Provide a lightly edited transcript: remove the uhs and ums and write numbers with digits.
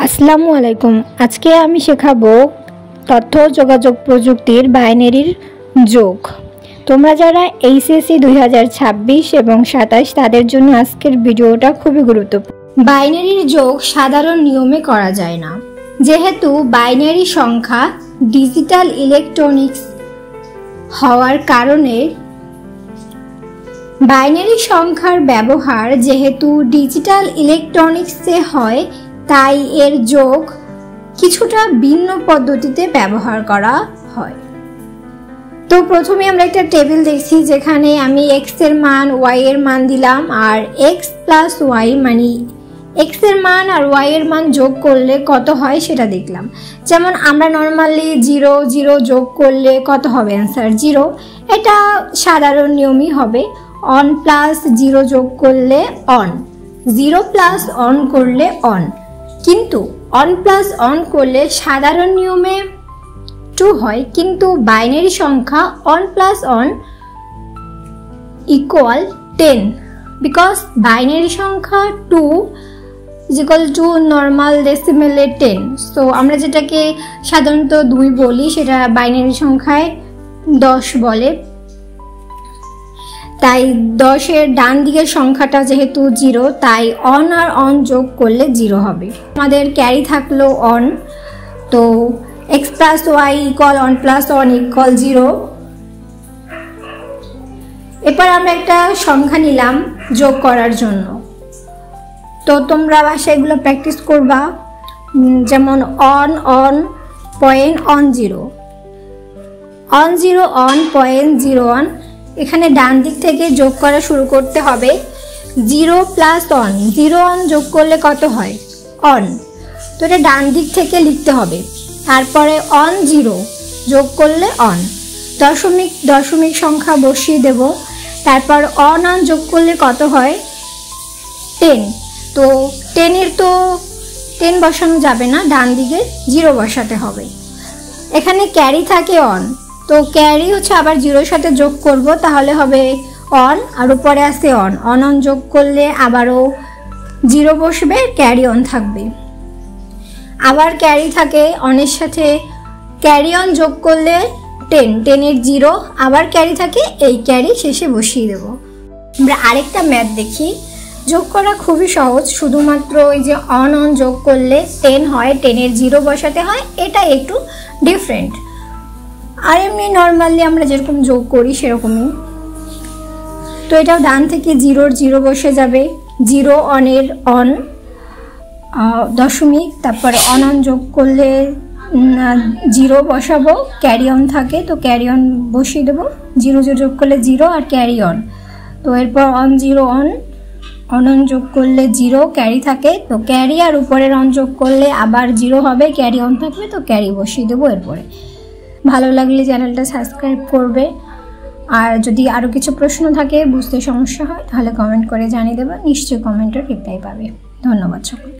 আসসালামু আলাইকুম। আজকে আমি শেখাবো তথ্য যোগাযোগ প্রযুক্তির বাইনারির যোগ। তোমরা যারা এইচএসসি 2026 এবং 27 তাদের জন্য আজকের ভিডিওটা খুবই গুরুত্বপূর্ণ। বাইনারির যোগ সাধারণ নিয়মে করা যায় না, যেহেতু বাইনারি সংখ্যা ডিজিটাল ইলেকট্রনিক্স হওয়ার কারণে বাইনারি সংখ্যার ব্যবহার যেহেতু ডিজিটাল ইলেকট্রনিক্সে হয়, তাই এর যোগ কিছুটা ভিন্ন পদ্ধতিতে ব্যবহার করা হয়। তো প্রথমে আমরা একটা টেবিল দেখছি, যেখানে আমি x এর মান y এর মান দিলাম, আর x প্লাস y মানে x এর মান আর y এর মান যোগ করলে কত হয় সেটা দেখলাম। যেমন আমরা নর্মালি 0 0 যোগ করলে কত হবে, অ্যান্সার 0। এটা সাধারণ নিয়মই হবে। অন প্লাস 0 যোগ করলে অন, 0 প্লাস অন করলে অন। কিন্তু অন প্লাস অন করলে সাধারণ নিয়মে 2 হয়, কিন্তু বাইনারি সংখ্যা one plus one equal 10, because binary সংখ্যা 2 is equal to নর্মাল ডেসিমেলে 10। সো আমরা যেটাকে সাধারণত 2 বলি, সেটা বাইনারি সংখ্যায় 10 বলে। তাই 10 এর ডান দিকের সংখ্যাটা যেহেতু 0, তাই অন আর অন যোগ করলে 0 হবে। আমাদের ক্যারি থাকলো অন, তো x plus y equal one plus one equal 0। এরপর আমরা একটা সংখ্যা নিলাম যোগ করার জন্য। তো তোমরা বাসায় এগুলো প্র্যাকটিস করবা, যেমন on on point on 0, on 0 on point 01। এখানে ডান দিক থেকে যোগ করা শুরু করতে হবে। 0 প্লাস অন, 0 অন যোগ করলে কত হয়, অন। তো এটা ডান দিক থেকে লিখতে হবে। তারপরে অন 0 যোগ করলে অন, দশমিক দশমিক সংখ্যা বসিয়ে দেব। তারপর অন অন যোগ করলে কত হয়, 10। তো 10 এর তো 10 বসানো যাবে না, ডান দিকে 0 বসাতে হবে। এখানে ক্যারি থাকে অন, তো ক্যারি হচ্ছে আবার 0 এর সাথে যোগ করব, তাহলে হবে অন, আর উপরে আসে অন। অন অন যোগ করলে আবারও 0 বসবে, ক্যারি অন থাকবে। আবার ক্যারি থাকে অনের সাথে, ক্যারি অন যোগ করলে 10, 10 এর 0, আবার ক্যারি থাকে, এই ক্যারি শেষে বসিয়ে দেব। আমরা আরেকটা ম্যাথ দেখি। যোগ করা খুবই সহজ, শুধুমাত্র ওই যে অন অন যোগ করলে 10 হয়, 10 এর 0 বসাতে হয়, এটা একটু ডিফারেন্ট। আর এমনি নর্মালি আমরা যেরকম যোগ করি সেরকমই। তো এটাও ডান থেকে 0 0 বসে যাবে, 0 অনের অন দশমিক, তারপরে অন অন যোগ করলে 0 বসাবো, ক্যারি অন থাকে, তো ক্যারি অন বসিয়ে দেবো। 0 0 যোগ করলে 0 আর ক্যারি অন। তো এরপর অন 0 অন, অন অন যোগ করলে 0, ক্যারি থাকে, তো ক্যারি আর উপরের অন যোগ করলে আবার 0 হবে, ক্যারি অন থাকবে, তো ক্যারি বসিয়ে দেবো। এরপরে ভালো লাগলে চ্যানেলটা সাবস্ক্রাইব করবে, আর যদি আরও কিছু প্রশ্ন থাকে, বুঝতে সমস্যা হয়, তাহলে কমেন্ট করে জানিয়ে দেবে, নিশ্চয়ই কমেন্টের রিপ্লাই পাবে। ধন্যবাদ সকল।